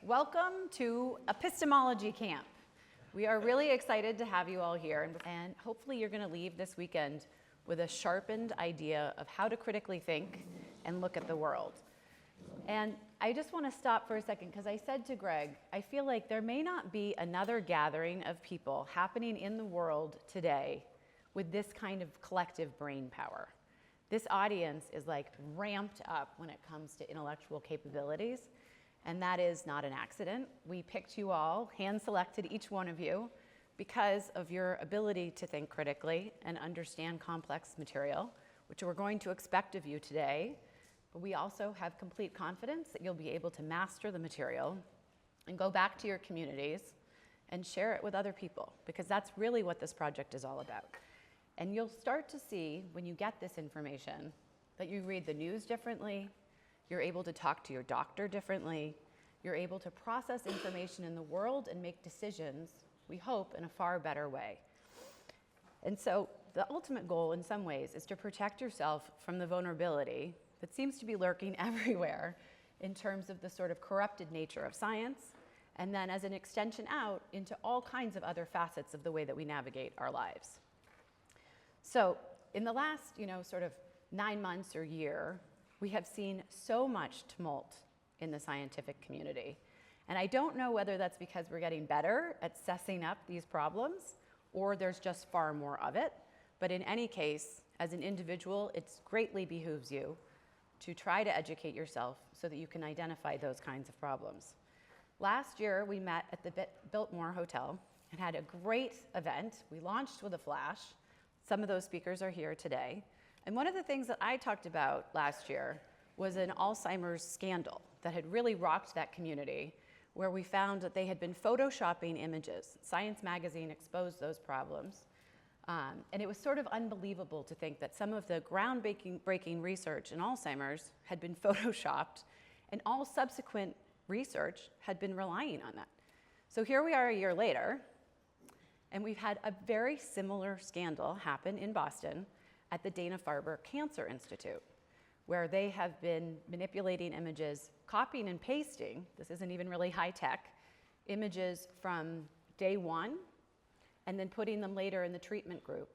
Welcome to Epistemology Camp. We are really excited to have you all here, and hopefully you're going to leave this weekend with a sharpened idea of how to critically think and look at the world. And I just want to stop for a second because I said to Greg, I feel like there may not be another gathering of people happening in the world today with this kind of collective brain power. This audience is like ramped up when it comes to intellectual capabilities. And that is not an accident. We picked you all, hand-selected each one of you, because of your ability to think critically and understand complex material, which we're going to expect of you today. But we also have complete confidence that you'll be able to master the material and go back to your communities and share it with other people, because that's really what this project is all about. And you'll start to see, when you get this information, that you read the news differently. You're able to talk to your doctor differently. You're able to process information in the world and make decisions, we hope, in a far better way. And so the ultimate goal, in some ways, is to protect yourself from the vulnerability that seems to be lurking everywhere in terms of the sort of corrupted nature of science, and then as an extension out into all kinds of other facets of the way that we navigate our lives. So in the last, sort of 9 months or year, we have seen so much tumult in the scientific community. And I don't know whether that's because we're getting better at sussing up these problems or there's just far more of it. But in any case, as an individual, it greatly behooves you to try to educate yourself so that you can identify those kinds of problems. Last year, we met at the Biltmore Hotel and had a great event. We launched with a flash. Some of those speakers are here today. And one of the things that I talked about last year was an Alzheimer's scandal that had really rocked that community, where we found that they had been photoshopping images. Science magazine exposed those problems. And it was sort of unbelievable to think that some of the groundbreaking research in Alzheimer's had been photoshopped, and all subsequent research had been relying on that. So here we are a year later, and we've had a very similar scandal happen in Boston at the Dana-Farber Cancer Institute, where they have been manipulating images, copying and pasting, this isn't even really high tech, images from day one, and then putting them later in the treatment group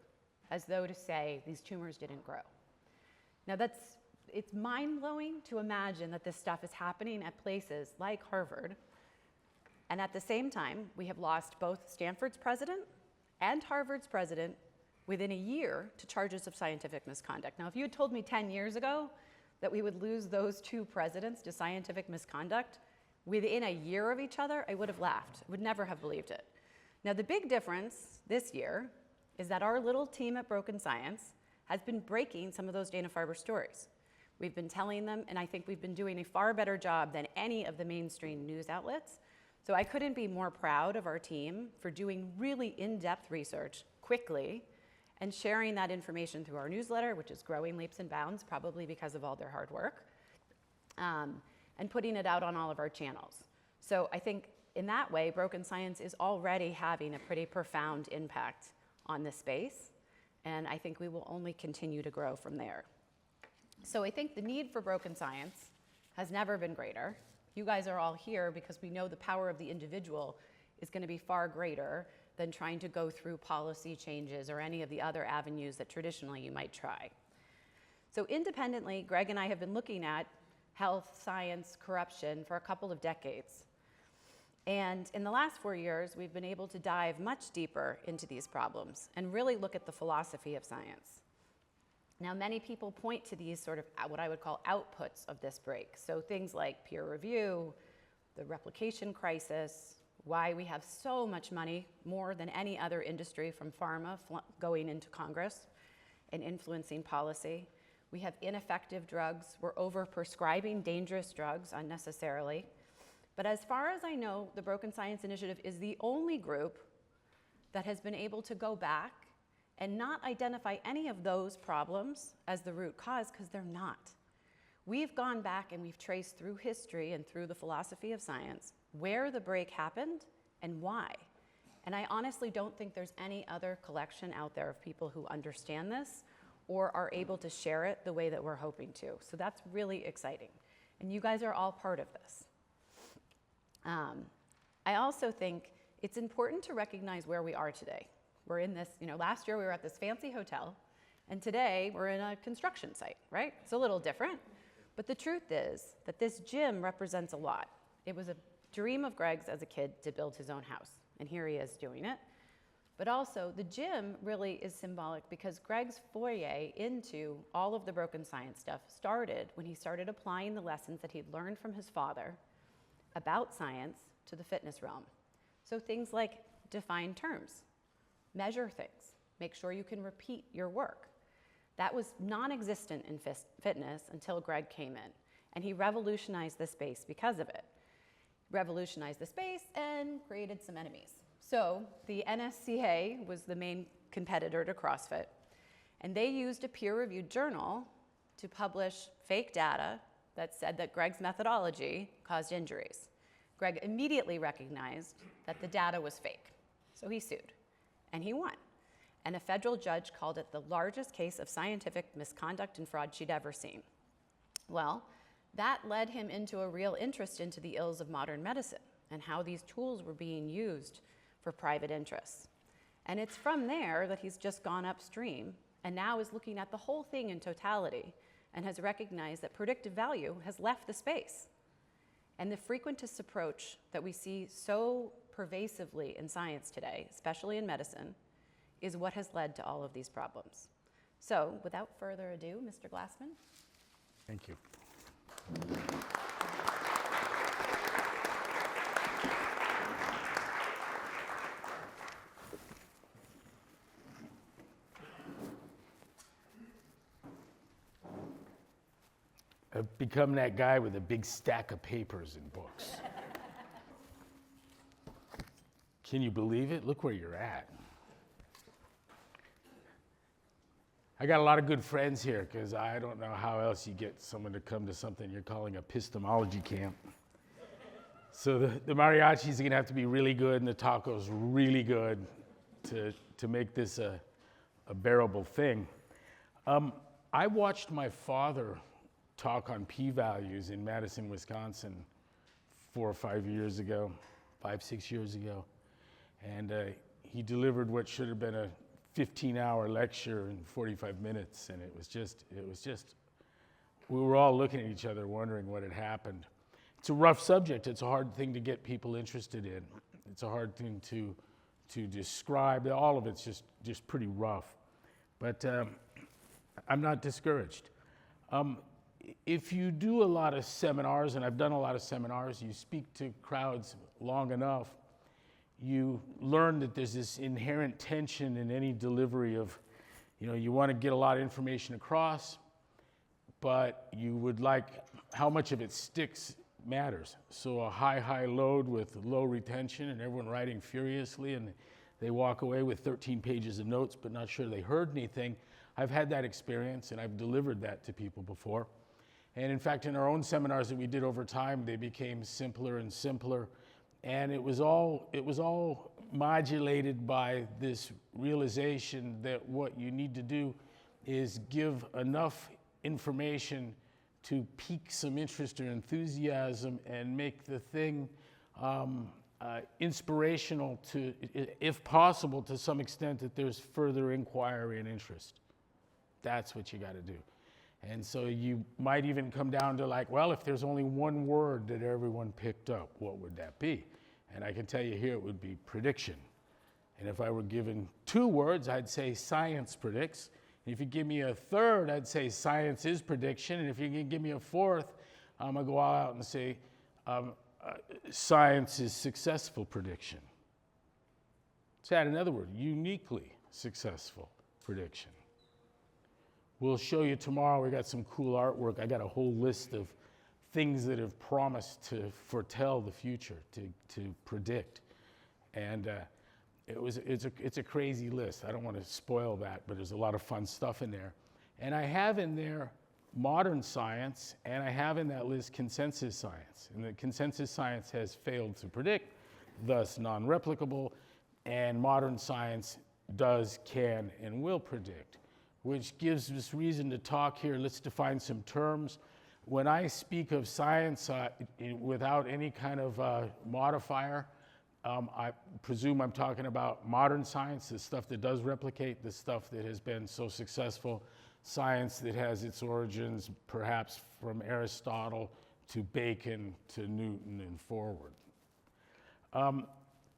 as though to say these tumors didn't grow. Now it's mind-blowing to imagine that this stuff is happening at places like Harvard, and at the same time, we have lost both Stanford's president and Harvard's president within a year to charges of scientific misconduct. Now, if you had told me 10 years ago that we would lose those two presidents to scientific misconduct within a year of each other, I would have laughed. I would never have believed it. Now, the big difference this year is that our little team at Broken Science has been breaking some of those Dana-Farber stories. We've been telling them, and I think we've been doing a far better job than any of the mainstream news outlets. So I couldn't be more proud of our team for doing really in-depth research quickly and sharing that information through our newsletter, which is growing leaps and bounds, probably because of all their hard work, and putting it out on all of our channels. So I think in that way, Broken Science is already having a pretty profound impact on this space, and I think we will only continue to grow from there. So I think the need for Broken Science has never been greater. You guys are all here because we know the power of the individual is going to be far greater than trying to go through policy changes or any of the other avenues that traditionally you might try. So independently, Greg and I have been looking at health, science, corruption for a couple of decades. And in the last 4 years, we've been able to dive much deeper into these problems and really look at the philosophy of science. Now, many people point to these sort of what I would call outputs of this break. So things like peer review, the replication crisis, why we have so much money, more than any other industry, from pharma going into Congress and influencing policy. We have ineffective drugs. We're overprescribing dangerous drugs unnecessarily. But as far as I know, the Broken Science Initiative is the only group that has been able to go back and not identify any of those problems as the root cause, because they're not. We've gone back and we've traced through history and through the philosophy of science where the break happened and why. And I honestly don't think there's any other collection out there of people who understand this or are able to share it the way that we're hoping to. So that's really exciting. And you guys are all part of this. I also think it's important to recognize where we are today. We're in this, last year we were at this fancy hotel, and today we're in a construction site, right? It's a little different, but the truth is that this gym represents a lot. It was a dream of Greg's as a kid to build his own house, and here he is doing it. But also, the gym really is symbolic because Greg's foray into all of the broken science stuff started when he started applying the lessons that he'd learned from his father about science to the fitness realm. So things like define terms, measure things, make sure you can repeat your work. That was non-existent in fitness until Greg came in, and he revolutionized the space because of it. Revolutionized the space and created some enemies. So the NSCA was the main competitor to CrossFit, and they used a peer-reviewed journal to publish fake data that said that Greg's methodology caused injuries. Greg immediately recognized that the data was fake, so he sued, and he won. And a federal judge called it the largest case of scientific misconduct and fraud she'd ever seen. Well, that led him into a real interest into the ills of modern medicine and how these tools were being used for private interests. And it's from there that he's just gone upstream and now is looking at the whole thing in totality and has recognized that predictive value has left the space. And the frequentist approach that we see so pervasively in science today, especially in medicine, is what has led to all of these problems. So without further ado, Mr. Glassman. Thank you. I've become that guy with a big stack of papers and books. Can you believe it? Look where you're at. I got a lot of good friends here because I don't know how else you get someone to come to something you're calling epistemology camp. So the mariachis are gonna have to be really good and the tacos really good to make this a bearable thing. I watched my father talk on p-values in Madison, Wisconsin 4 or 5 years ago, 5, 6 years ago. And he delivered what should have been a 15-hour lecture in 45 minutes. And it was just, we were all looking at each other wondering what had happened. It's a rough subject. It's a hard thing to get people interested in. It's a hard thing to describe. All of it's just pretty rough. But I'm not discouraged. If you do a lot of seminars, and I've done a lot of seminars, you speak to crowds long enough, you learn that there's this inherent tension in any delivery of, you want to get a lot of information across, but you would like, how much of it sticks matters. So a high load with low retention and everyone writing furiously and they walk away with 13 pages of notes but not sure they heard anything. I've had that experience and I've delivered that to people before. And in fact, in our own seminars that we did over time, they became simpler and simpler. And it was all modulated by this realization that what you need to do is give enough information to pique some interest or enthusiasm and make the thing inspirational to, if possible, to some extent that there's further inquiry and interest. That's what you got to do. And so you might even come down to like, well, if there's only one word that everyone picked up, what would that be? And I can tell you here it would be prediction. And if I were given 2 words, I'd say science predicts. And if you give me a third, I'd say science is prediction. And if you can give me a fourth, I'm gonna go all out and say science is successful prediction. Let's add another word, uniquely successful prediction. We'll show you tomorrow, we got some cool artwork. I got a whole list of things that have promised to foretell the future, to predict. And it's a crazy list. I don't want to spoil that, but there's a lot of fun stuff in there. And I have in there modern science, and I have in that list consensus science. And the consensus science has failed to predict, thus non-replicable, and modern science does, can, and will predict, which gives us reason to talk here. Let's define some terms. when I speak of science without any kind of modifier, I presume I'm talking about modern science, the stuff that does replicate, the stuff that has been so successful, science that has its origins perhaps from Aristotle to Bacon to Newton and forward.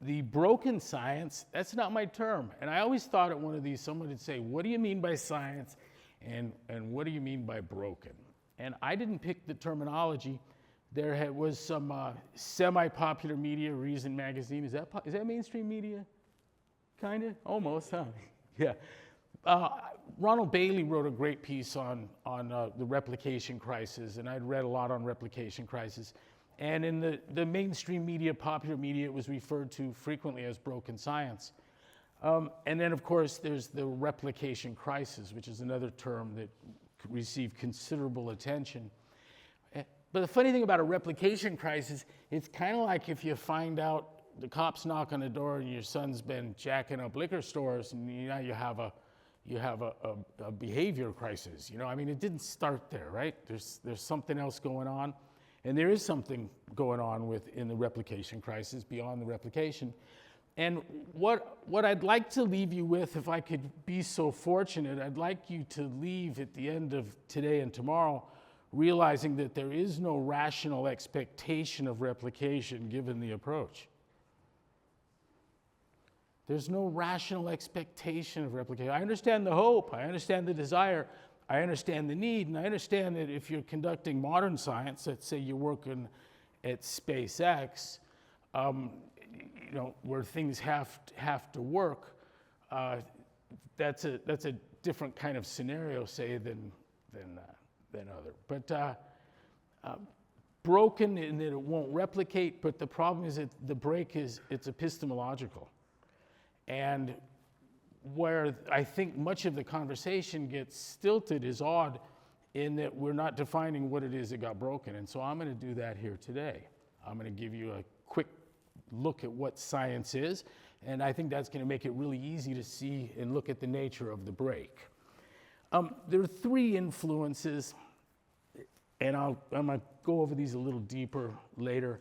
The broken science, that's not my term. And I always thought at one of these, someone would say, what do you mean by science? And what do you mean by broken? And I didn't pick the terminology. There was some semi-popular media, Reason Magazine. Is that mainstream media? Kind of? Almost, huh? Yeah. Ronald Bailey wrote a great piece on the replication crisis, and I'd read a lot on replication crisis. And in the mainstream media, popular media, it was referred to frequently as broken science. And then, of course, there's the replication crisis, which is another term that received considerable attention. But the funny thing about a replication crisis, it's kind of like if you find out the cops knock on the door and your son's been jacking up liquor stores, and now you have a behavior crisis. You know, I mean, it didn't start there, right? There's something else going on. And there is something going on in the replication crisis beyond the replication. And what I'd like to leave you with, if I could be so fortunate, I'd like you to leave at the end of today and tomorrow realizing that there is no rational expectation of replication given the approach. There's no rational expectation of replication. I understand the hope, I understand the desire, I understand the need, and I understand that if you're conducting modern science, let's say you're working at SpaceX, you know, where things have to work, that's a different kind of scenario, say, than other. But broken in that it won't replicate, but the problem is that the break it's epistemological. And where I think much of the conversation gets stilted is odd in that we're not defining what it is that got broken. And so I'm going to do that here today. I'm going to give you a quick look at what science is, and I think that's going to make it really easy to see and look at the nature of the break. There are three influences, and I'm going to go over these a little deeper later.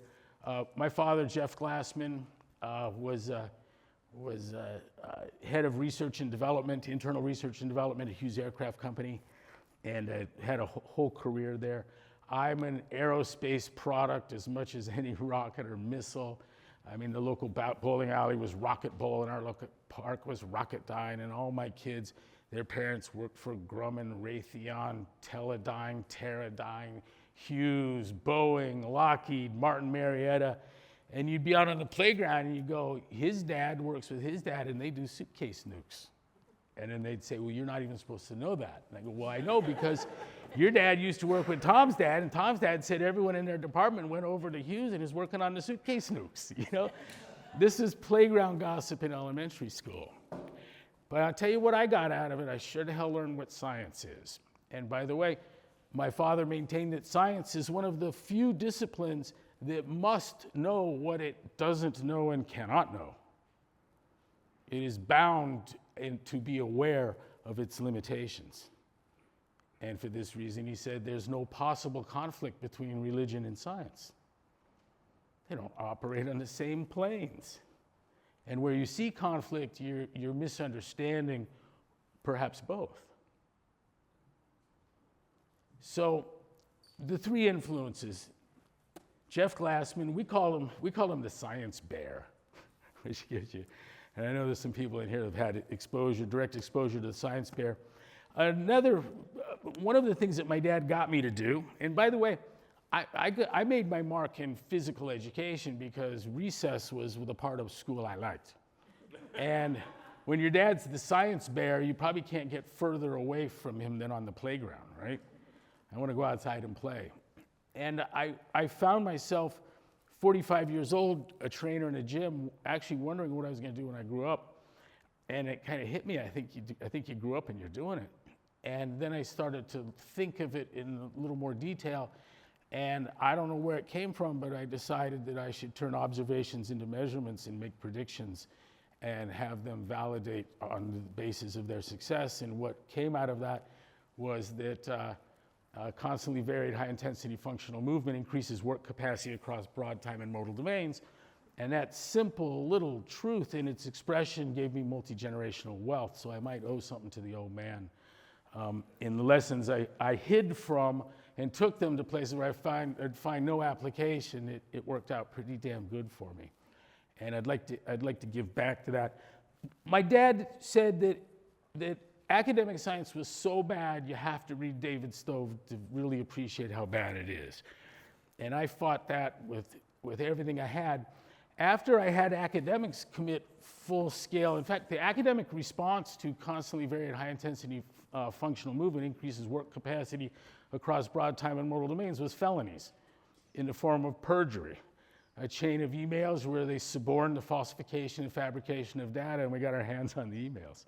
My father, Jeff Glassman, was head of research and development, internal research and development at Hughes Aircraft Company, and had a whole career there. I'm an aerospace product as much as any rocket or missile. I mean, the local bowling alley was Rocket Bowl, and our local park was Rocketdyne, and all my kids, their parents worked for Grumman, Raytheon, Teledyne, Teradyne, Hughes, Boeing, Lockheed, Martin Marietta. And you'd be out on the playground and you go, his dad works with his dad and they do suitcase nukes. And then they'd say, well, you're not even supposed to know that. And I go, well, I know because your dad used to work with Tom's dad, and Tom's dad said everyone in their department went over to Hughes and is working on the suitcase nukes. You know, this is playground gossip in elementary school. But I'll tell you what I got out of it. I sure the hell learned what science is. And by the way, my father maintained that science is one of the few disciplines that must know what it doesn't know and cannot know. It is bound to be aware of its limitations. And for this reason, he said there's no possible conflict between religion and science. They don't operate on the same planes. And where you see conflict, you're misunderstanding perhaps both. So the three influences, Jeff Glassman, we call him the science bear, which gives you, and I know there's some people in here that have had direct exposure to the science bear. One of the things that my dad got me to do, and by the way, I made my mark in physical education because recess was the part of school I liked. And when your dad's the science bear, you probably can't get further away from him than on the playground, right? I want to go outside and play. And I found myself 45 years old, a trainer in a gym, actually wondering what I was going to do when I grew up. And it kind of hit me. I think you grew up and you're doing it. And then I started to think of it in a little more detail. And I don't know where it came from, but I decided that I should turn observations into measurements and make predictions and have them validate on the basis of their success. And what came out of that was that constantly varied high-intensity functional movement increases work capacity across broad time and modal domains. And that simple little truth in its expression gave me multi-generational wealth, so I might owe something to the old man. In the lessons I hid from and took them to places where I'd find no application, it worked out pretty damn good for me. And I'd like to give back to that. My dad said that academic science was so bad you have to read David Stove to really appreciate how bad it is. And I fought that with everything I had. After I had academics commit full scale, in fact, the academic response to constantly varied high intensity functional movement increases work capacity across broad time and modal domains was felonies in the form of perjury. A chain of emails where they suborned the falsification and fabrication of data, and we got our hands on the emails.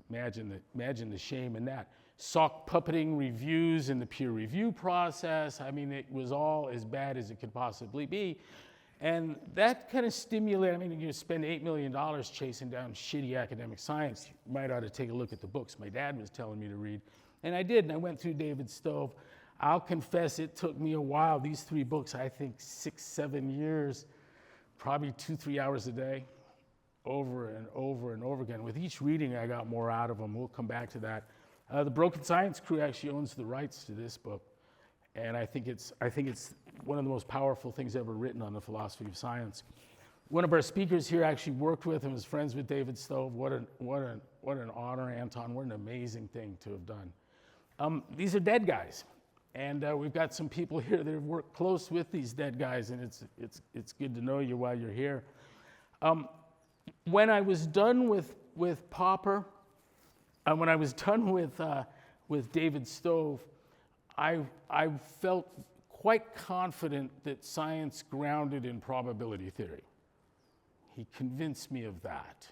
Imagine the shame in that. Sock puppeting reviews in the peer review process. I mean, it was all as bad as it could possibly be. And that kind of stimulated, I mean, you spend $8 million chasing down shitty academic science, you might ought to take a look at the books my dad was telling me to read. And I did, and I went through David Stove. I'll confess it took me a while. These 3 books, I think 6, 7 years, probably 2-3 hours a day, over and over and over again. With each reading, I got more out of them. We'll come back to that. The Broken Science crew actually owns the rights to this book. And I think it's one of the most powerful things ever written on the philosophy of science. One of our speakers here actually worked with and was friends with David Stove. What an honor, Anton. What an amazing thing to have done. These are dead guys. And we've got some people here that have worked close with these dead guys, and it's good to know you while you're here. When I was done with Popper, when I was done with David Stove, I felt quite confident that science grounded in probability theory. He convinced me of that.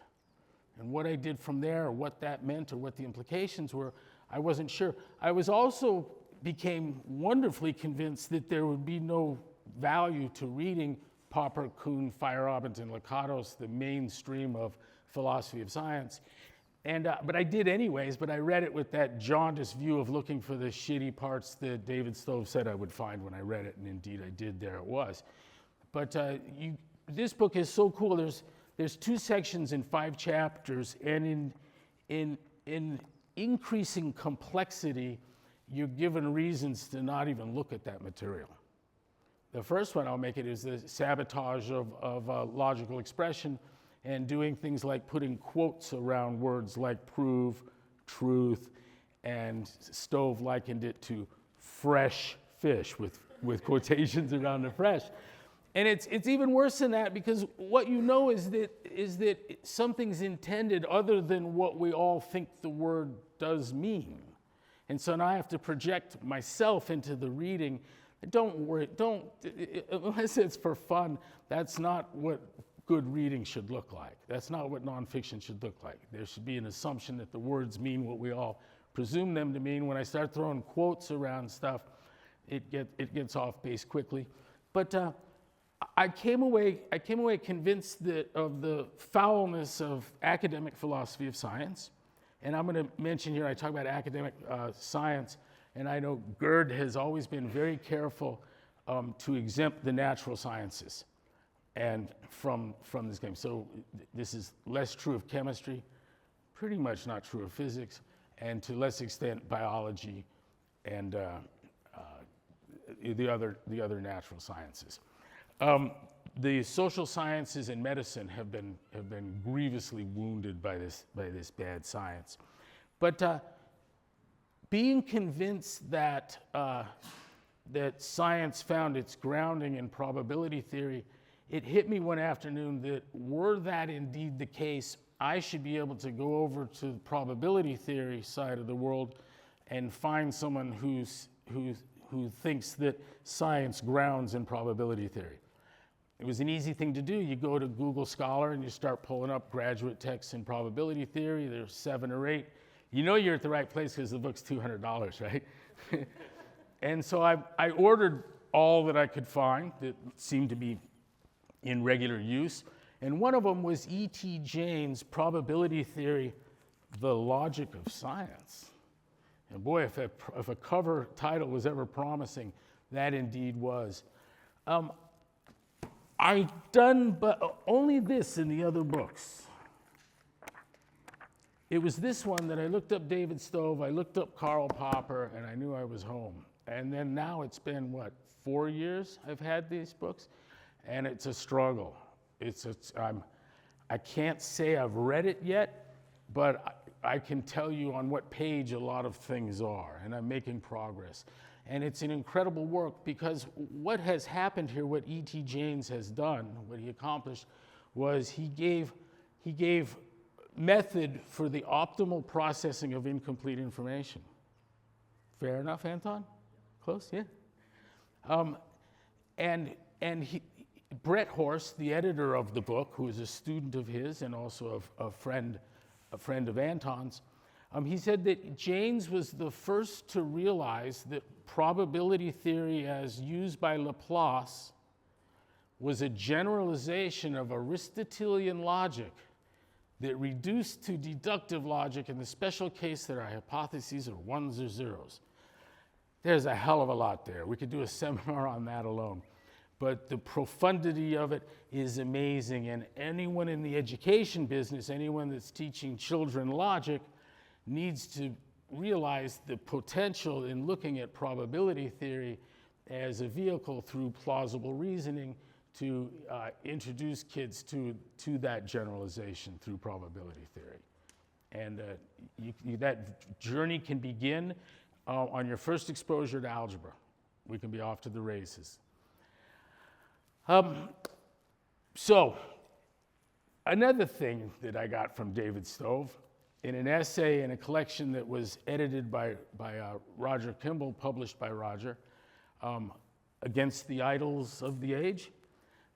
And what I did from there, or what that meant, or what the implications were, I wasn't sure. I was also became wonderfully convinced that there would be no value to reading Popper, Kuhn, Feyerabend, and Lakatos, the mainstream of philosophy of science. And, but I did anyways, but I read it with that jaundiced view of looking for the shitty parts that David Stove said I would find when I read it, and indeed I did, there it was. But this book is so cool. There's 2 sections in 5 chapters, and in increasing complexity, you're given reasons to not even look at that material. The first one I'll make it is the sabotage of logical expression, and doing things like putting quotes around words like prove, truth, and Stove likened it to fresh fish with quotations around the fresh. And it's even worse than that, because what you know is that something's intended other than what we all think the word does mean. And so now I have to project myself into the reading. Don't worry, unless it's for fun, that's not what good reading should look like. That's not what nonfiction should look like. There should be an assumption that the words mean what we all presume them to mean. When I start throwing quotes around stuff, it gets off base quickly. But I came away convinced of the foulness of academic philosophy of science. And I'm going to mention here, I talk about academic science, and I know Gerd has always been very careful to exempt the natural sciences and from this game. So this is less true of chemistry, pretty much not true of physics, and to less extent biology and the other natural sciences. The social sciences and medicine have been grievously wounded by this bad science. But being convinced that science found its grounding in probability theory, it hit me one afternoon that were that indeed the case, I should be able to go over to the probability theory side of the world and find someone who thinks that science grounds in probability theory. It was an easy thing to do. You go to Google Scholar and you start pulling up graduate texts in probability theory. There's 7 or 8. You know you're at the right place because the book's $200, right? And so I ordered all that I could find that seemed to be in regular use. And one of them was E.T. Jaynes' Probability Theory, The Logic of Science. And boy, if a cover title was ever promising, that indeed was. I've done but only this in the other books. It was this one that I looked up David Stove, I looked up Karl Popper, and I knew I was home. And then now it's been, 4 years I've had these books? And it's a struggle. I can't say I've read it yet, but I can tell you on what page a lot of things are, and I'm making progress. And it's an incredible work because what has happened here, what E.T. Jaynes has done, what he accomplished, was he gave method for the optimal processing of incomplete information. Fair enough, Anton? Close, yeah? Brett Horst, the editor of the book, who is a student of his and also a friend of Anton's, he said that Jaynes was the first to realize that probability theory as used by Laplace was a generalization of Aristotelian logic that reduced to deductive logic in the special case that our hypotheses are ones or zeros. There's a hell of a lot there. We could do a seminar on that alone. But the profundity of it is amazing, and anyone in the education business, anyone that's teaching children logic, needs to realize the potential in looking at probability theory as a vehicle through plausible reasoning to introduce kids to that generalization through probability theory. And that journey can begin on your first exposure to algebra. We can be off to the races. So, another thing that I got from David Stove, in an essay in a collection that was edited by Roger Kimball, published by Roger, Against the Idols of the Age,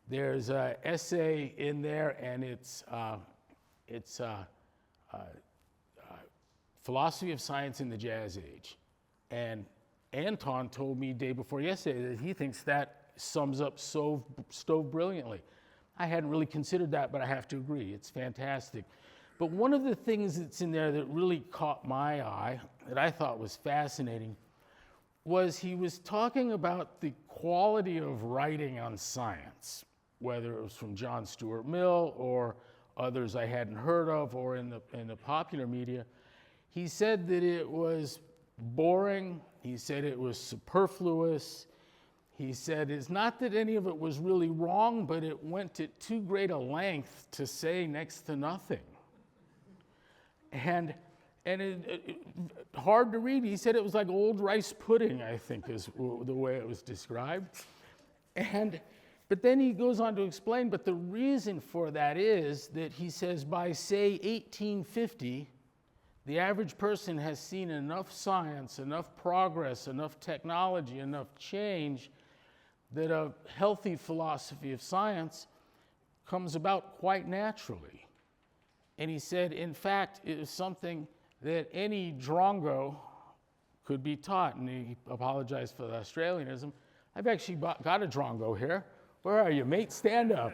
there's an essay in there, and it's philosophy of science in the Jazz Age. And Anton told me day before yesterday that he thinks that sums up Stove brilliantly. I hadn't really considered that, but I have to agree, it's fantastic. But one of the things that's in there that really caught my eye, that I thought was fascinating, was he was talking about the quality of writing on science, whether it was from John Stuart Mill or others I hadn't heard of, or in the popular media. He said that it was boring, he said it was superfluous, he said it's not that any of it was really wrong, but it went to too great a length to say next to nothing. And hard to read. He said it was like old rice pudding, I think is the way it was described. But then he goes on to explain, but the reason for that is that he says by, say, 1850, the average person has seen enough science, enough progress, enough technology, enough change, that a healthy philosophy of science comes about quite naturally. And he said, in fact, it is something that any Drongo could be taught. And he apologized for the Australianism. I've actually got a Drongo here. Where are you, mate? Stand up.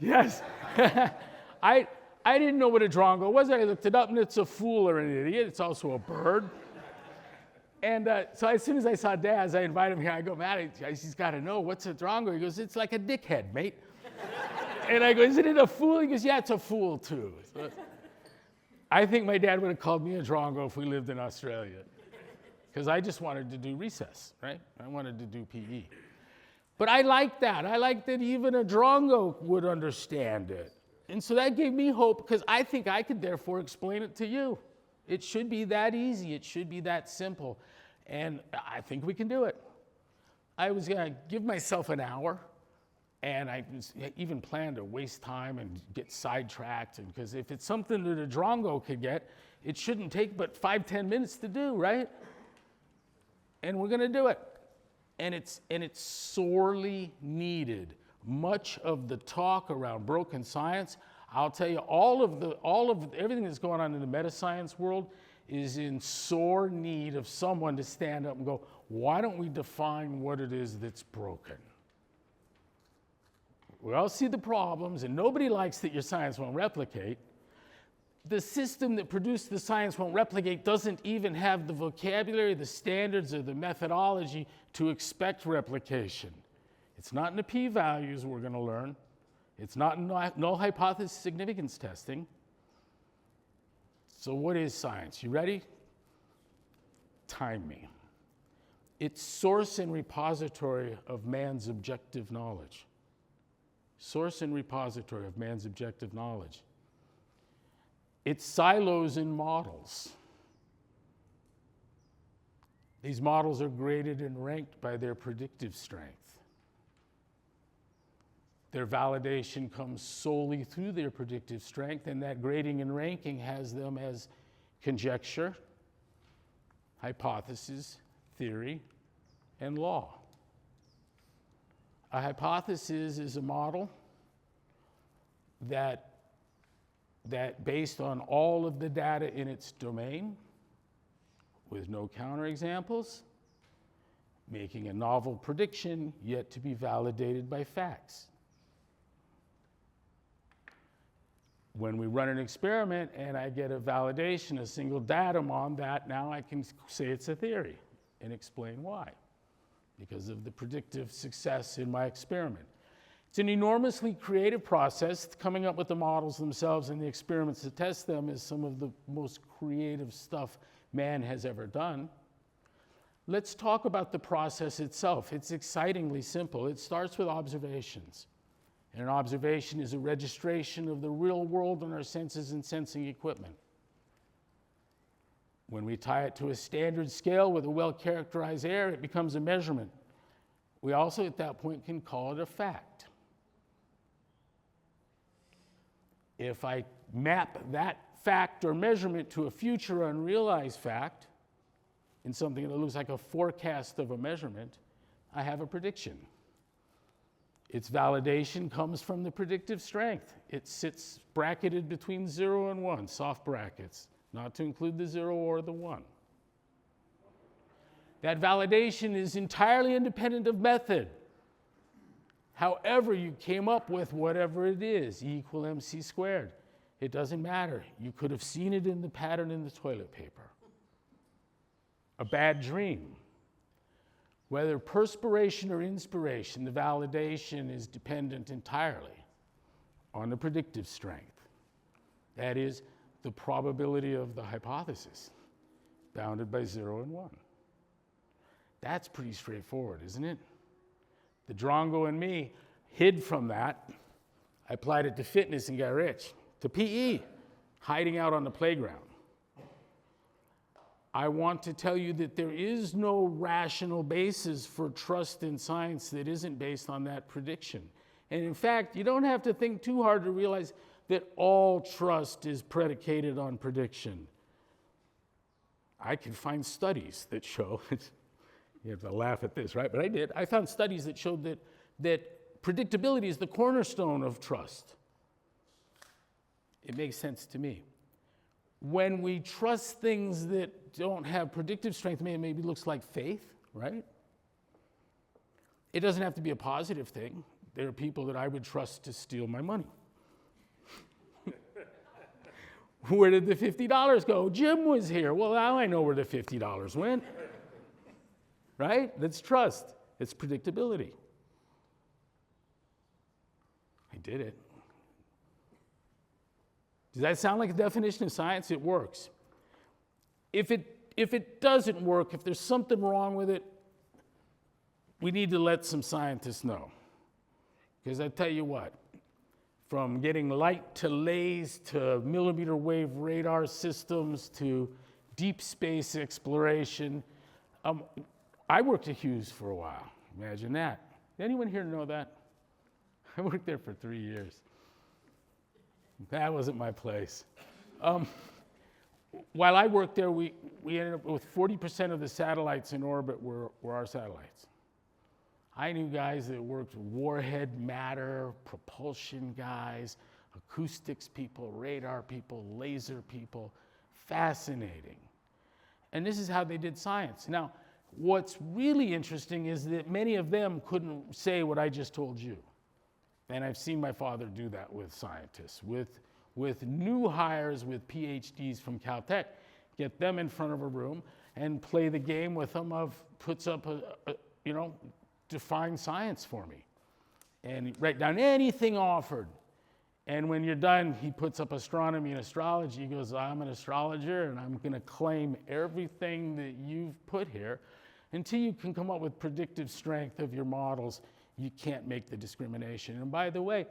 Yes. I didn't know what a Drongo was. I looked it up, and it's a fool or an idiot. It's also a bird. And so as soon as I saw Daz, I invited him here. I go, Matt, he's got to know, what's a Drongo? He goes, it's like a dickhead, mate. And I go, isn't it a fool? He goes, yeah, it's a fool too. So I think my dad would have called me a Drongo if we lived in Australia. Because I just wanted to do recess, right? I wanted to do PE. But I like that. I like that even a Drongo would understand it. And so that gave me hope, because I think I could therefore explain it to you. It should be that easy. It should be that simple. And I think we can do it. I was going to give myself an hour. And I even planned to waste time and get sidetracked, because if it's something that a Drongo could get, it shouldn't take but 5-10 minutes to do, right? And we're going to do it. And it's sorely needed. Much of the talk around broken science, I'll tell you, all of everything that's going on in the meta-science world is in sore need of someone to stand up and go, why don't we define what it is that's broken? We all see the problems, and nobody likes that your science won't replicate. the system that produced the science won't replicate doesn't even have the vocabulary, the standards, or the methodology to expect replication. It's not in the p-values we're going to learn. It's not in null hypothesis significance testing. So what is science? You ready? Time me. It's source and repository of man's objective knowledge. Source and repository of man's objective knowledge. It's silos and models. These models are graded and ranked by their predictive strength. Their validation comes solely through their predictive strength, and that grading and ranking has them as conjecture, hypothesis, theory, and law. A hypothesis is a model that based on all of the data in its domain, with no counterexamples, making a novel prediction yet to be validated by facts. When we run an experiment and I get a validation, a single datum on that, now I can say it's a theory and explain why, because of the predictive success in my experiment. It's an enormously creative process. Coming up with the models themselves and the experiments to test them is some of the most creative stuff man has ever done. Let's talk about the process itself. It's excitingly simple. It starts with observations. And an observation is a registration of the real world on our senses and sensing equipment. When we tie it to a standard scale with a well-characterized error, it becomes a measurement. We also, at that point, can call it a fact. If I map that fact or measurement to a future unrealized fact, in something that looks like a forecast of a measurement, I have a prediction. Its validation comes from the predictive strength. It sits bracketed between 0 and 1, soft brackets, not to include the 0 or the 1. That validation is entirely independent of method. However you came up with whatever it is, E = mc squared. It doesn't matter. You could have seen it in the pattern in the toilet paper. A bad dream. Whether perspiration or inspiration, the validation is dependent entirely on the predictive strength. That is, the probability of the hypothesis, bounded by 0 and 1. That's pretty straightforward, isn't it? The Drongo and me hid from that. I applied it to fitness and got rich. To PE, hiding out on the playground. I want to tell you that there is no rational basis for trust in science that isn't based on that prediction. And in fact, you don't have to think too hard to realize that all trust is predicated on prediction. I can find studies that show, you have to laugh at this, right? But I did. I found studies that showed that predictability is the cornerstone of trust. It makes sense to me. When we trust things that don't have predictive strength, maybe looks like faith, right? It doesn't have to be a positive thing. There are people that I would trust to steal my money. Where did the $50 go? Jim was here. Well, now I know where the $50 went. Right? That's trust. It's predictability. I did it. Does that sound like a definition of science? It works. If it doesn't work, if there's something wrong with it, we need to let some scientists know. Because I tell you what, from getting light to lasers to millimeter wave radar systems to deep space exploration, I worked at Hughes for a while. Imagine that. Anyone here know that? I worked there for 3 years. That wasn't my place. While I worked there, we ended up with 40% of the satellites in orbit were our satellites. I knew guys that worked with warhead matter, propulsion guys, acoustics people, radar people, laser people. Fascinating. And this is how they did science. Now, what's really interesting is that many of them couldn't say what I just told you. And I've seen my father do that with scientists, with with new hires with PhDs from Caltech, get them in front of a room and play the game with them of puts up define science for me. And write down anything offered. And when you're done, he puts up astronomy and astrology. He goes, I'm an astrologer, and I'm going to claim everything that you've put here. Until you can come up with predictive strength of your models, you can't make the discrimination. And by the way,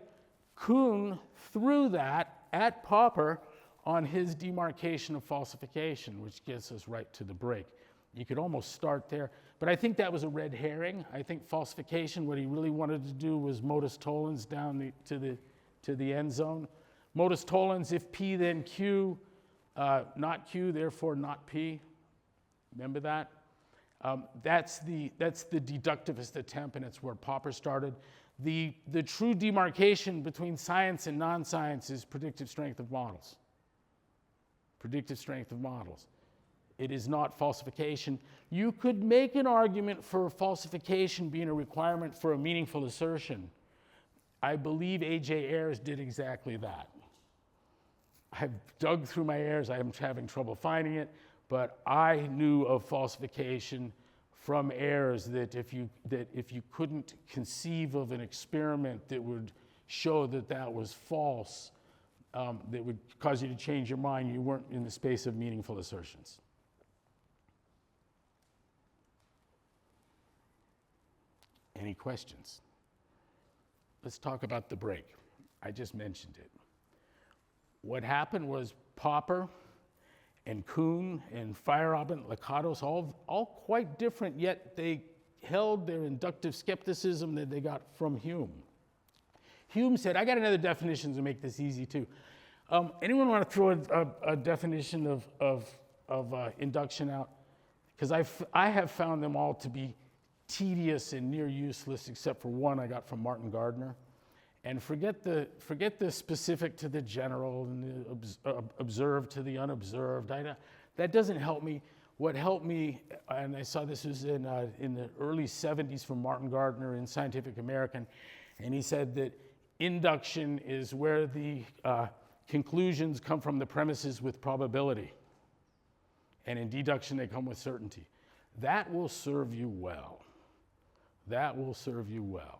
Kuhn threw that at Popper on his demarcation of falsification, which gets us right to the break. You could almost start there. But I think that was a red herring. I think falsification, what he really wanted to do was modus tollens down to the end zone. Modus tollens, if P then Q, not Q, therefore not P. Remember that? That's the deductivist attempt, and it's where Popper started. The true demarcation between science and non-science is predictive strength of models. Predictive strength of models. It is not falsification. You could make an argument for falsification being a requirement for a meaningful assertion. I believe A.J. Ayres did exactly that. I've dug through my Ayres. I'm having trouble finding it, but I knew of falsification from Ayres that if you couldn't conceive of an experiment that would show that was false, that would cause you to change your mind, you weren't in the space of meaningful assertions. Any questions? Let's talk about the break. I just mentioned it. What happened was Popper and Kuhn and Feyerabend, Lakatos, all quite different, yet they held their inductive skepticism that they got from Hume. Hume said, I got another definition to make this easy too. Anyone want to throw a definition of induction out? Because I have found them all to be tedious and near useless, except for one I got from Martin Gardner. And forget the specific to the general and the observed to the unobserved. That doesn't help me. What helped me, and I saw this was in the early 70s from Martin Gardner in Scientific American, and he said that induction is where the conclusions come from the premises with probability. And in deduction, they come with certainty. That will serve you well. That will serve you well.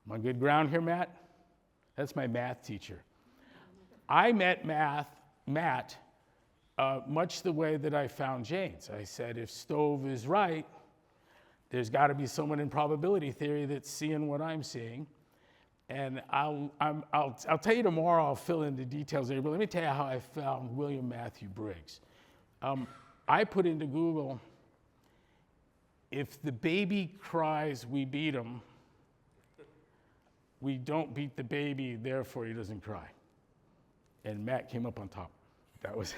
Am I on good ground here, Matt? That's my math teacher. I met Matt much the way that I found Jaynes. I said, if Stove is right, there's got to be someone in probability theory that's seeing what I'm seeing. And I'll tell you tomorrow, I'll fill in the details there, but let me tell you how I found William Matthew Briggs. I put into Google, if the baby cries, we beat him. We don't beat the baby, therefore he doesn't cry. And Matt came up on top. That was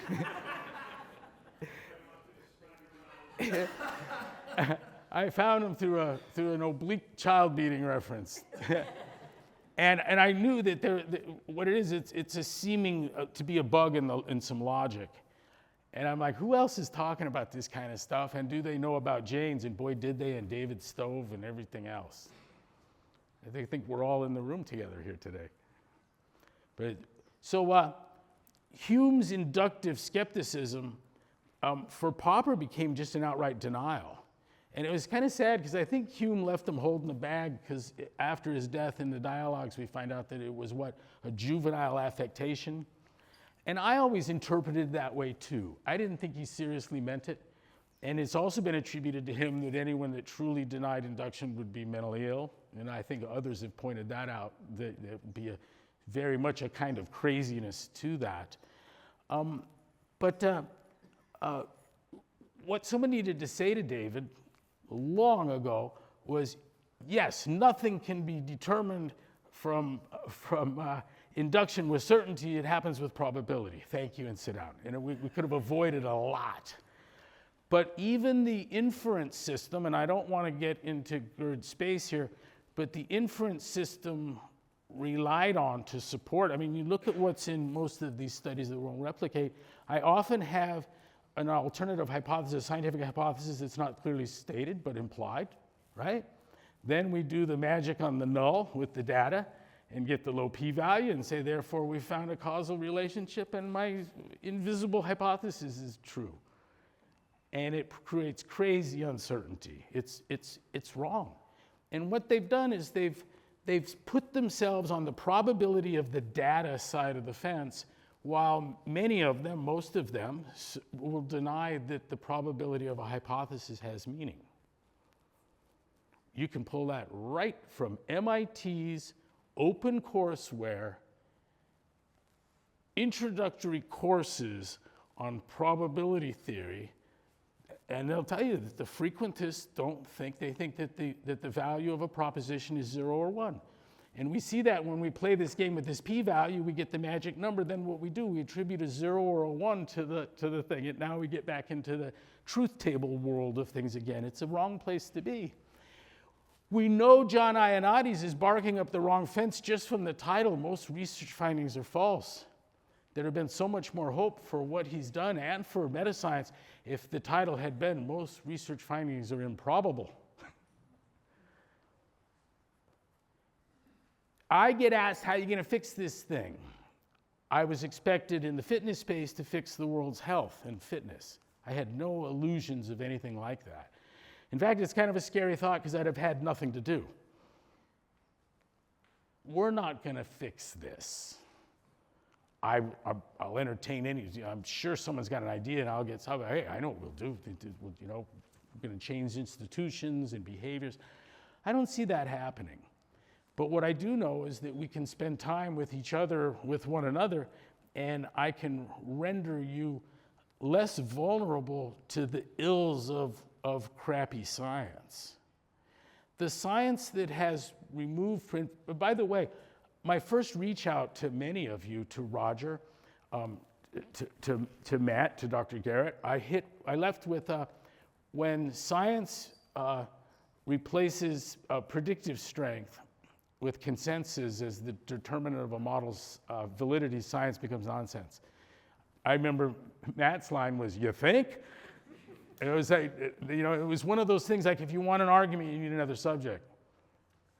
I found him through an oblique child beating reference. and I knew that what it is, it's a seeming to be a bug in some logic. And I'm like, who else is talking about this kind of stuff? And do they know about Jaynes? And boy, did they, and David Stove and everything else. I think we're all in the room together here today. But so Hume's inductive skepticism for Popper became just an outright denial. And it was kind of sad because I think Hume left him holding the bag, because after his death in the dialogues, we find out that it was a juvenile affectation. And I always interpreted it that way too. I didn't think he seriously meant it. And it's also been attributed to him that anyone that truly denied induction would be mentally ill. And I think others have pointed that out, that there would be very much a kind of craziness to that. What someone needed to say to David long ago was, yes, nothing can be determined from induction with certainty. It happens with probability. Thank you, and sit down. And we could have avoided a lot. But even the inference system, and I don't want to get into Gerd's space here, but the inference system relied on to support, I mean, you look at what's in most of these studies that won't replicate. I often have an alternative hypothesis, scientific hypothesis that's not clearly stated but implied, right? Then we do the magic on the null with the data, and get the low p-value and say, therefore, we found a causal relationship and my invisible hypothesis is true. And it creates crazy uncertainty. It's wrong. And what they've done is they've put themselves on the probability of the data side of the fence, while many of them, most of them, will deny that the probability of a hypothesis has meaning. You can pull that right from MIT's OpenCourseWare introductory courses on probability theory, and they'll tell you that the frequentists don't think, they think that the value of a proposition is 0 or 1. And we see that when we play this game with this p-value, we get the magic number. Then what we do, we attribute a 0 or a 1 to the thing. And now we get back into the truth table world of things again. It's a wrong place to be. We know John Ioannidis is barking up the wrong fence just from the title. Most research findings are false. There'd have been so much more hope for what he's done and for meta-science if the title had been most research findings are improbable. I get asked, how are you going to fix this thing? I was expected in the fitness space to fix the world's health and fitness. I had no illusions of anything like that. In fact, it's kind of a scary thought because I'd have had nothing to do. We're not going to fix this. I'll entertain any. I'm sure someone's got an idea, and I'll get something. Hey, I know what we'll do. You know, we're going to change institutions and behaviors. I don't see that happening. But what I do know is that we can spend time with each other, with one another, and I can render you less vulnerable to the ills of crappy science. The science that has removed print, by the way, my first reach out to many of you, to Roger, to Matt, to Dr. Garrett, I left with when science replaces predictive strength with consensus as the determinant of a model's validity, science becomes nonsense. I remember Matt's line was, "You think?" And it was like, you know, it was one of those things like if you want an argument, you need another subject.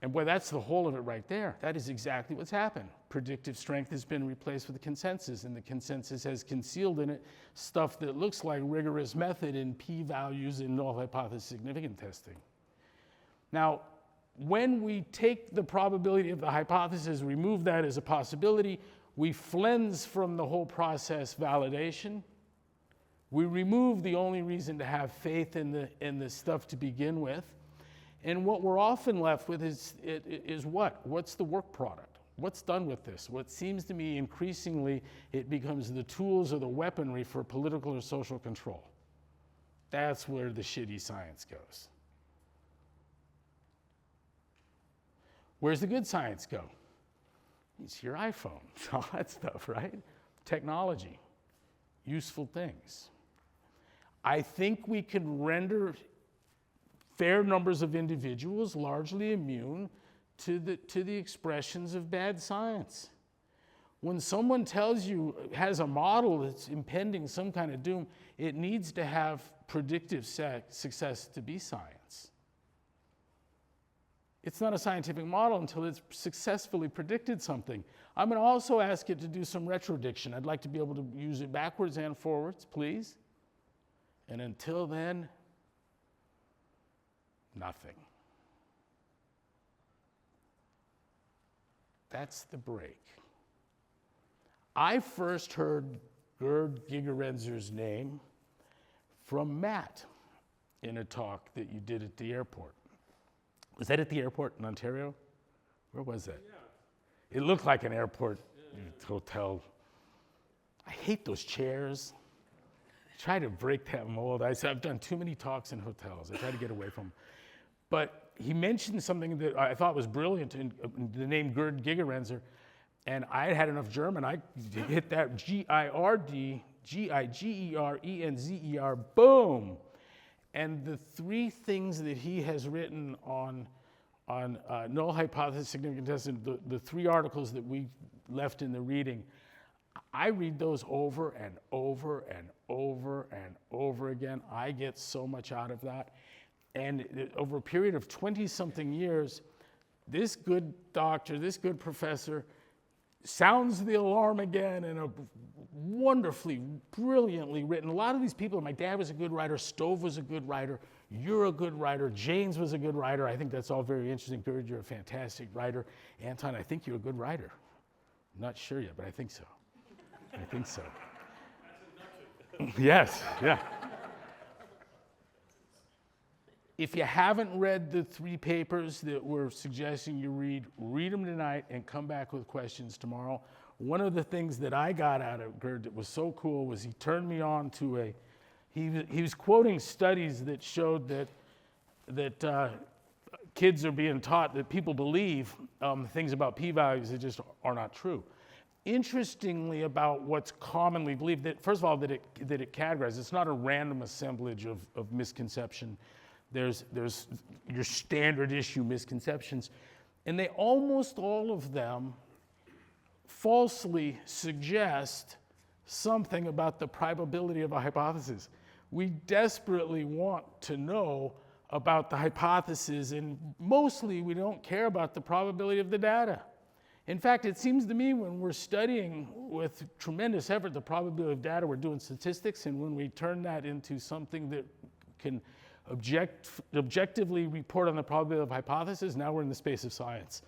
And boy, that's the whole of it right there. That is exactly what's happened. Predictive strength has been replaced with consensus, and the consensus has concealed in it stuff that looks like rigorous method in p-values and null hypothesis significant testing. Now, when we take the probability of the hypothesis, remove that as a possibility, we cleanse from the whole process validation. We remove the only reason to have faith in the stuff to begin with. And what we're often left with is what? What's the work product? What's done with this? What seems to me increasingly, it becomes the tools or the weaponry for political or social control. That's where the shitty science goes. Where's the good science go? It's your iPhone, all that stuff, right? Technology, useful things. I think we can render fair numbers of individuals largely immune to the expressions of bad science. When someone tells you, has a model that's impending some kind of doom, it needs to have predictive success to be science. It's not a scientific model until it's successfully predicted something. I'm going to also ask it to do some retrodiction. I'd like to be able to use it backwards and forwards, please. And until then, nothing. That's the break. I first heard Gerd Intro's name from Matt in a talk that you did at the airport. Was that at the airport in Ontario? Where was that? Yeah. It looked like an airport hotel. I hate those chairs. I try to break that mold. I've done too many talks in hotels. I try to get away from them. But he mentioned something that I thought was brilliant, in the name Gerd Intro, and I had enough German. I hit that G-I-R-D, G-I-G-E-R-E-N-Z-E-R, boom. And the three things that he has written on null hypothesis significant testing, the three articles that we left in the reading, I read those over and over and over and over again. I get so much out of that. And over a period of 20-something years, this good doctor, this good professor, sounds the alarm again in a wonderfully, brilliantly written. A lot of these people, my dad was a good writer, Stove was a good writer, you're a good writer, Jaynes was a good writer. I think that's all very interesting. Gerd, you're a fantastic writer. Anton, I think you're a good writer. I'm not sure yet, but I think so. I think so. Yes, yeah. If you haven't read the 3 papers that we're suggesting you read them tonight and come back with questions tomorrow. One of the things that I got out of Gerd that was so cool was he turned me on to he was quoting studies that showed that kids are being taught that people believe things about p-values that just are not true. Interestingly, about what's commonly believed, that first of all, that it categorizes. It's not a random assemblage of misconception. There's your standard issue misconceptions, and they almost all of them falsely suggest something about the probability of a hypothesis. We desperately want to know about the hypothesis, and mostly we don't care about the probability of the data. In fact, it seems to me when we're studying with tremendous effort the probability of data, we're doing statistics, and when we turn that into something that can objectively report on the probability of hypothesis, now we're in the space of science.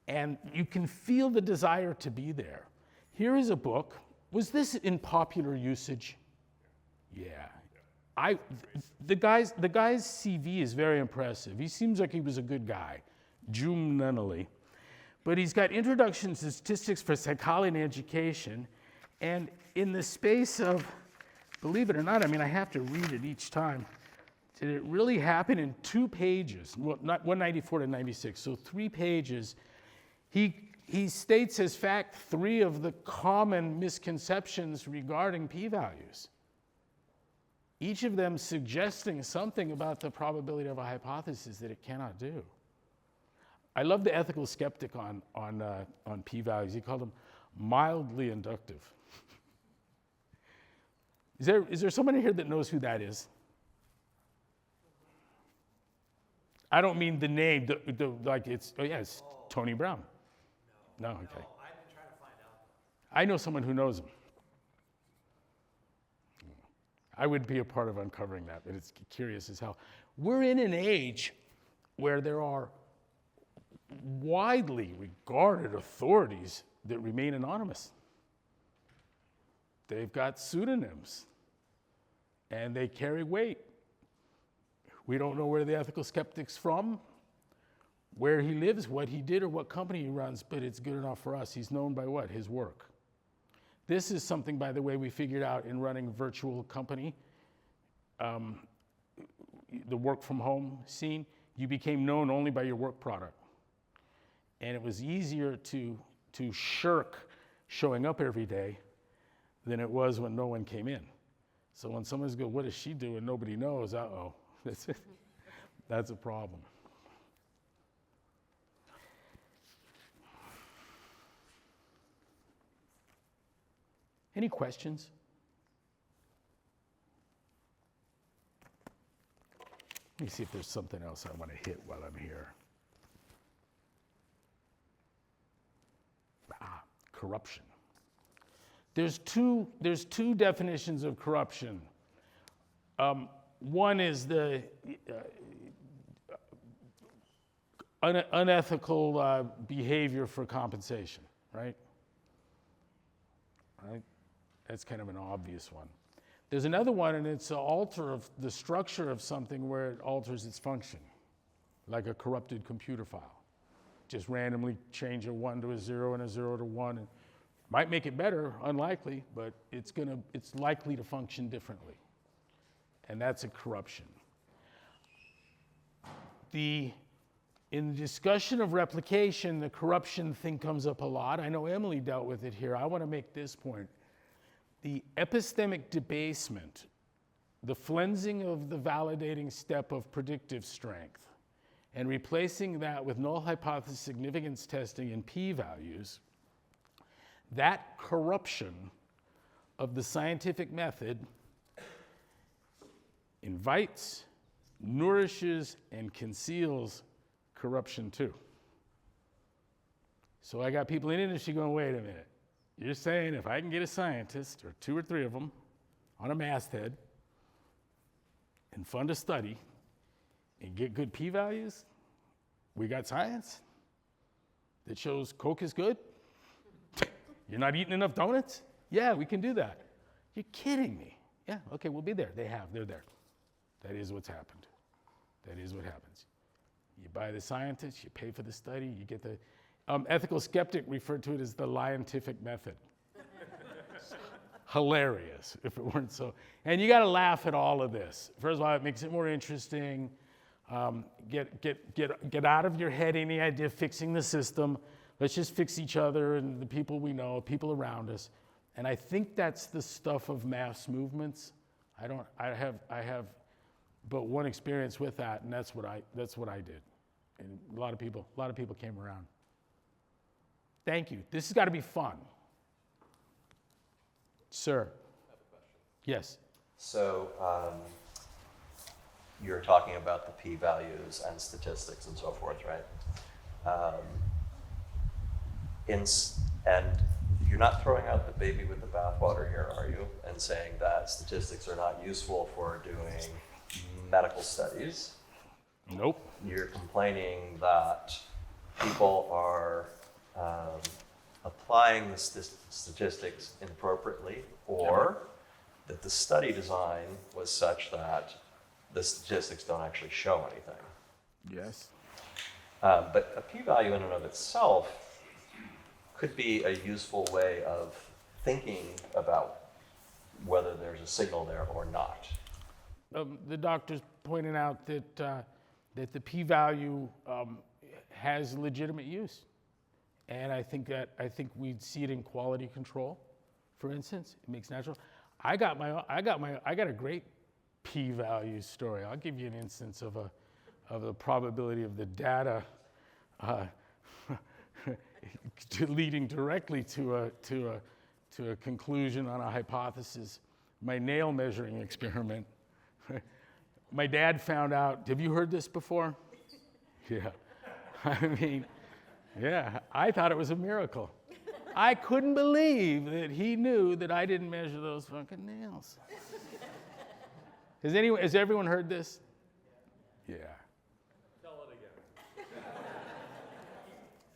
And you can feel the desire to be there. Here is a book. Was this in popular usage? Yeah. The guy's CV is very impressive. He seems like he was a good guy, juvenilely. But he's got Introduction to Statistics for Psychology and Education. And in the space of, believe it or not, I mean, I have to read it each time. Did it really happen in 2 pages? Well, not 194 to 96, so 3 pages. He states as fact 3 of the common misconceptions regarding p-values, each of them suggesting something about the probability of a hypothesis that it cannot do. I love the ethical skeptic on p-values. He called them mildly inductive. Is there someone here that knows who that is? I don't mean the name, like it's Tony Brown. No, okay. No, I've been trying to find out. I know someone who knows him. I would be a part of uncovering that, but it's curious as hell. We're in an age where there are widely regarded authorities that remain anonymous. They've got pseudonyms, and they carry weight. We don't know where the ethical skeptic's from, where he lives, what he did, or what company he runs, but it's good enough for us. He's known by what? His work. This is something, by the way, we figured out in running a virtual company, the work from home scene. You became known only by your work product. And it was easier to shirk showing up every day than it was when no one came in. So when someone's going, what does she do, and nobody knows, uh-oh, that's it. That's a problem. Any questions? Let me see if there's something else I want to hit while I'm here. Corruption. There's two definitions of corruption. One is the unethical behavior for compensation, right? That's kind of an obvious one. There's another one, and it's an alter of the structure of something where it alters its function, like a corrupted computer file. Just randomly change a 1 to a 0 and a 0 to 1. And might make it better, unlikely, but it's likely to function differently. And that's a corruption. In the discussion of replication, the corruption thing comes up a lot. I know Emily dealt with it here. I want to make this point. The epistemic debasement, the flensing of the validating step of predictive strength, and replacing that with null hypothesis significance testing and p-values, that corruption of the scientific method invites, nourishes, and conceals corruption too. So I got people in the industry going, wait a minute. You're saying if I can get a scientist, or 2 or 3 of them, on a masthead, and fund a study, and get good p-values, we got science that shows Coke is good? You're not eating enough donuts? Yeah, we can do that. You're kidding me. Yeah, okay, we'll be there. They're there. That is what's happened. That is what happens. You buy the scientist, you pay for the study, you get the, ethical skeptic referred to it as the lientific method. Hilarious if it weren't so. And you gotta laugh at all of this. First of all, it makes it more interesting. Get out of your head any idea of fixing the system. Let's just fix each other and the people we know, people around us. And I think that's the stuff of mass movements. I have but one experience with that, and that's what I did. And a lot of people came around. Thank you. This has got to be fun. Sir. I have a question. Yes. So you're talking about the p-values and statistics and so forth, right? And you're not throwing out the baby with the bathwater here, are you? And saying that statistics are not useful for doing medical studies. Nope. You're complaining that people are applying the statistics inappropriately, or that the study design was such that the statistics don't actually show anything. Yes. But a p-value in and of itself could be a useful way of thinking about whether there's a signal there or not. The doctor's pointing out that the p-value has legitimate use, and I think we'd see it in quality control, for instance. It makes natural. I got a great p-value story. I'll give you an instance of the probability of the data leading directly to a conclusion on a hypothesis. My nail measuring experiment. My dad found out, have you heard this before? Yeah. I mean, yeah, I thought it was a miracle. I couldn't believe that he knew that I didn't measure those fucking nails. Has everyone heard this? Yeah. Tell it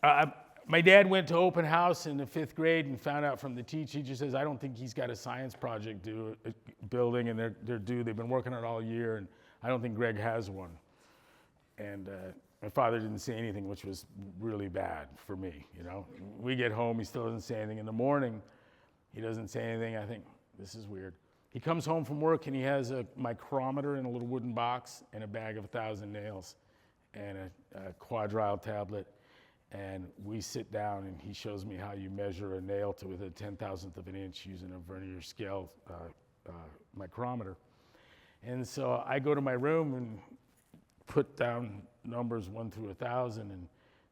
again. My dad went to open house in the 5th grade and found out from the teacher. He just says, I don't think he's got a science project building, and they're due. They've been working on it all year, and I don't think Greg has one. And my father didn't say anything, which was really bad for me, you know. We get home, he still doesn't say anything. In the morning, he doesn't say anything. I think, this is weird. He comes home from work, and he has a micrometer in a little wooden box and a bag of 1,000 nails and a quadrile tablet. And we sit down, and he shows me how you measure a nail to within 1/10,000th of an inch using a vernier scale micrometer. And so I go to my room and put down numbers 1 through 1,000 and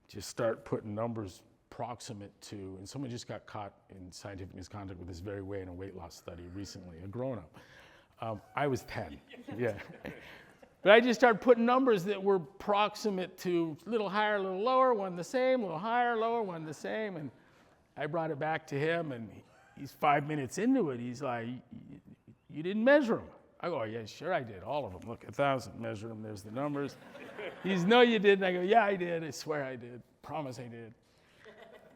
just start putting numbers proximate to, and someone just got caught in scientific misconduct with this very way in a weight loss study recently, a grown-up. I was 10, yeah. But I just started putting numbers that were proximate to a little higher, a little lower, one the same, a little higher, lower, one the same. And I brought it back to him, and he's 5 minutes into it. He's like, you didn't measure them. I go, yeah, sure I did, all of them. Look, 1,000, measure them, there's the numbers. He's, no, you didn't. I go, yeah, I did. I swear I did. Promise I did.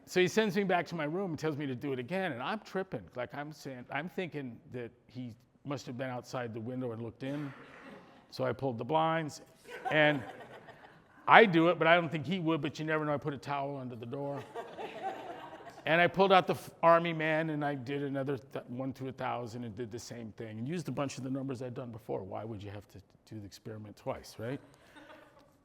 So he sends me back to my room and tells me to do it again, and I'm tripping. Like I'm thinking that he must have been outside the window and looked in. So I pulled the blinds, and I do it, but I don't think he would, but you never know. I put a towel under the door. And I pulled out the army man, and I did another 1 to 1,000 and did the same thing and used a bunch of the numbers I'd done before. Why would you have to do the experiment twice, right?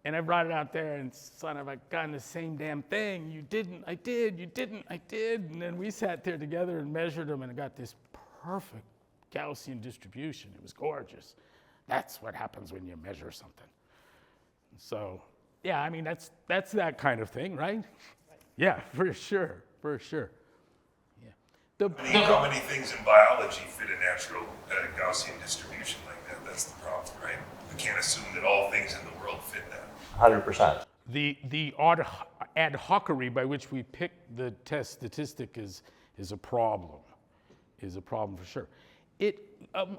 And I brought it out there, and son of a gun, the same damn thing. You didn't, I did, you didn't, I did. And then we sat there together and measured them, and I got this perfect Gaussian distribution. It was gorgeous. That's what happens when you measure something. So, yeah, I mean, that's that kind of thing, right? Yeah, for sure. Yeah. How many things in biology fit a natural Gaussian distribution like that? That's the problem, right? We can't assume that all things in the world fit that. 100%. the ad hocery by which we pick the test statistic is a problem for sure.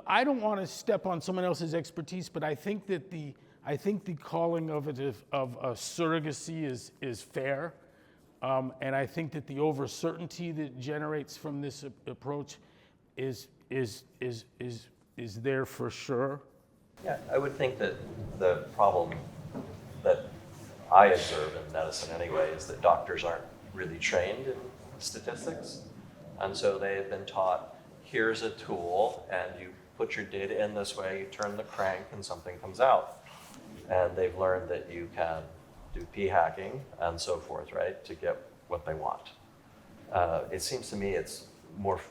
I don't want to step on someone else's expertise, but I think the calling of it of a surrogacy is fair, and I think that the over certainty that generates from this approach is there for sure. Yeah, I would think that the problem that I observe in medicine anyway is that doctors aren't really trained in statistics. And so they have been taught, here's a tool and you put your data in this way, you turn the crank and something comes out. And they've learned that you can do p-hacking and so forth, right, to get what they want. It seems to me it's more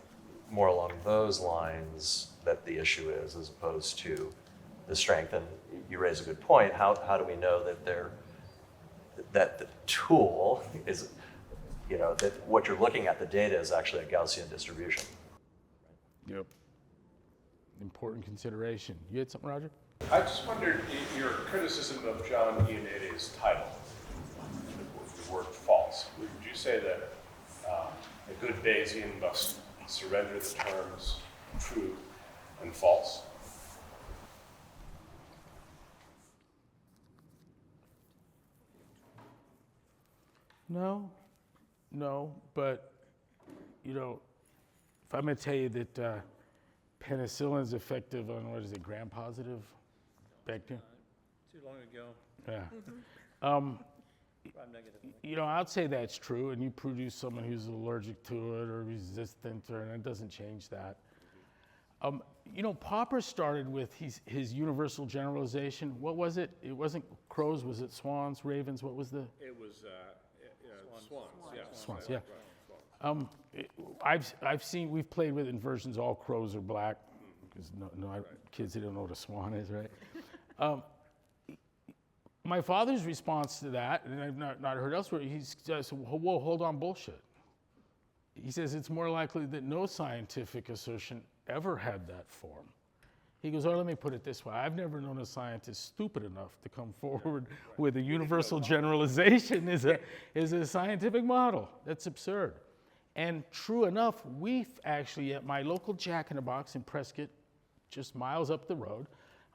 along those lines that the issue is, as opposed to the strength. And you raise a good point. How do we know that that the tool is, that what you're looking at, the data, is actually a Gaussian distribution? Yep. Important consideration. You had something, Roger? I just wondered your criticism of John Ioannidis's title, the word false. Would you say that a good Bayesian must surrender the terms true and false? No, but if I'm going to tell you that penicillin is effective on, what is it, gram-positive bacteria? Too long ago. Yeah. I'd say that's true, and you produce someone who's allergic to it or resistant, and it doesn't change that. Popper started with his universal generalization. What was it? It wasn't crows, was it swans, ravens? What was the? It was swans. Yeah. Swans, yeah. I've seen, we've played with inversions, all crows are black, because kids, they don't know what a swan is, right? My father's response to that, and I've not heard elsewhere, he says, whoa, hold on, bullshit. He says it's more likely that no scientific assertion ever had that form. He goes, let me put it this way. I've never known a scientist stupid enough to come forward with a universal generalization as a scientific model. That's absurd. And true enough, we've actually, at my local Jack in the Box in Prescott, just miles up the road,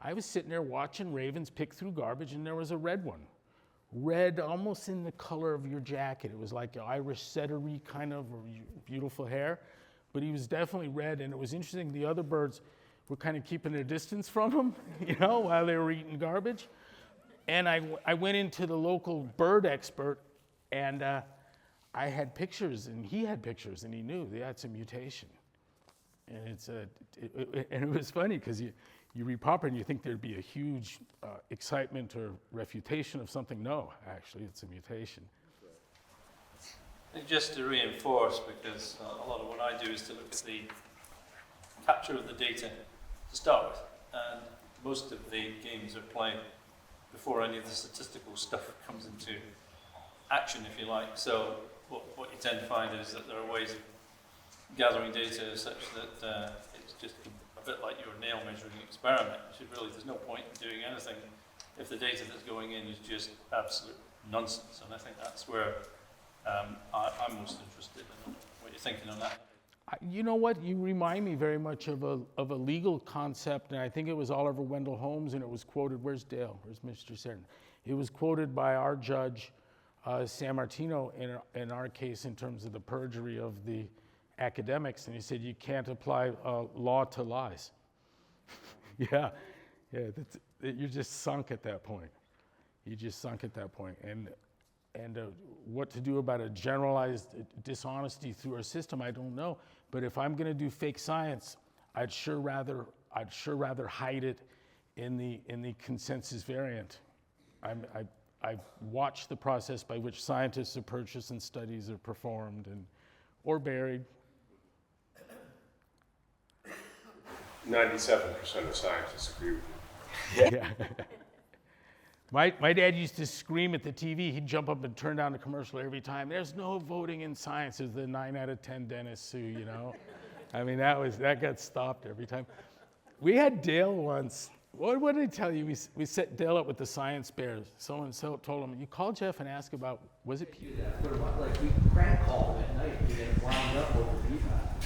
I was sitting there watching ravens pick through garbage, and there was a red one. Red, almost in the color of your jacket. It was like an Irish settery kind of beautiful hair, but he was definitely red, and it was interesting. The other birds were kind of keeping a distance from him, while they were eating garbage. And I went into the local bird expert, and I had pictures, and he had pictures, and he knew they had some mutation. And it was funny because you read Popper and you think there'd be a huge excitement or refutation of something. No, actually, it's a mutation. And just to reinforce, because a lot of what I do is to look at the capture of the data to start with, and most of the games are played before any of the statistical stuff comes into action, if you like. So what you tend to find is that there are ways of gathering data such that it's just a bit like your nail measuring experiment. There's no point in doing anything if the data that's going in is just absolute nonsense. And I think that's where I'm most interested in what you're thinking on that. You know what? You remind me very much of a legal concept, and I think it was Oliver Wendell Holmes, and it was quoted. Where's Dale? Where's Mr. Certain? It was quoted by our judge, San Martino, in our case, in terms of the perjury of the academics, and he said you can't apply law to lies. yeah, you're just sunk at that point. You just sunk at that point, and what to do about a generalized dishonesty through our system, I don't know. But if I'm going to do fake science, I'd sure rather hide it in the consensus variant. I've watched the process by which scientists are purchased and studies are performed or buried. 97% of scientists agree with you. Yeah. My dad used to scream at the TV. He'd jump up and turn down the commercial every time. There's no voting in science. There's the 9 out of 10 dentists who, I mean, that got stopped every time. We had Dale once. What did I tell you? We set Dale up with the science bears. Someone told him, you call Jeff and ask about, was it Pete? Like we crank call at night to get it wound up over feedback.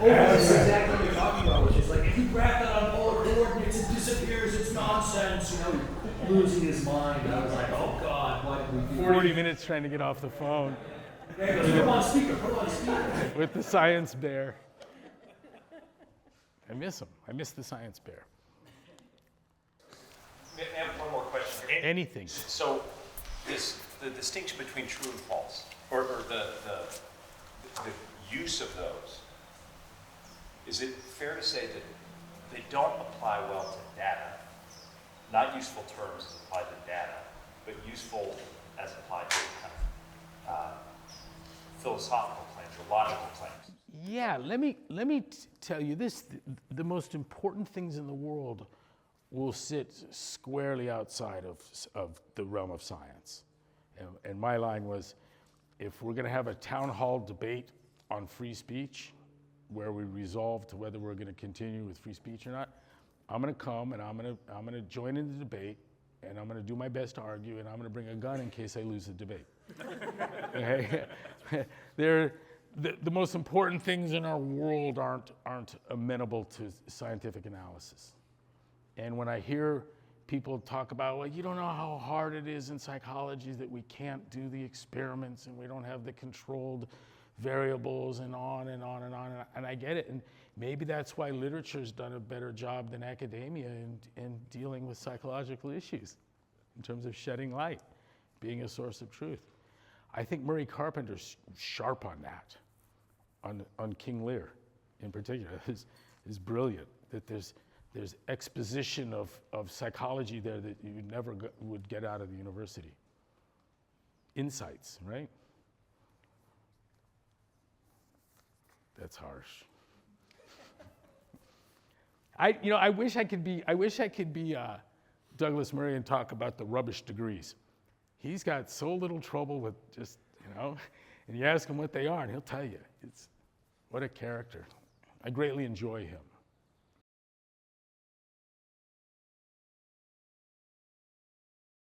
That's exactly what you're talking about, which is like, if you graph that on polar coordinates, it disappears, it's nonsense, you know, losing his mind. I was like, oh God, why did we do 40 minutes trying to get off the phone that? Put him on speaker, put him on speaker. with the science bear. I miss him. I miss the science bear. I have one more question here. Anything. So, the distinction between true and false, or the use of those, is it fair to say that they don't apply well to data? Not useful terms as applied to data, but useful as applied to philosophical claims or logical claims. Yeah, let me tell you this. The most important things in the world will sit squarely outside of the realm of science. And my line was, if we're going to have a town hall debate on free speech, where we resolve to whether we're going to continue with free speech or not, I'm going to come and I'm going to join in the debate, and I'm going to do my best to argue, and I'm going to bring a gun in case I lose the debate. Okay? The most important things in our world aren't amenable to scientific analysis. And when I hear people talk about, well, you don't know how hard it is in psychology that we can't do the experiments and we don't have the controlled variables and on and on and on, and I get it. And maybe that's why literature's done a better job than academia in dealing with psychological issues in terms of shedding light, being a source of truth. I think Murray Carpenter's sharp on that, on King Lear in particular, is brilliant, that there's exposition of psychology there that you never would get out of the university. Insights, right? That's harsh. I wish I could be Douglas Murray and talk about the rubbish degrees. He's got so little trouble with just, and you ask him what they are and he'll tell you. What a character. I greatly enjoy him.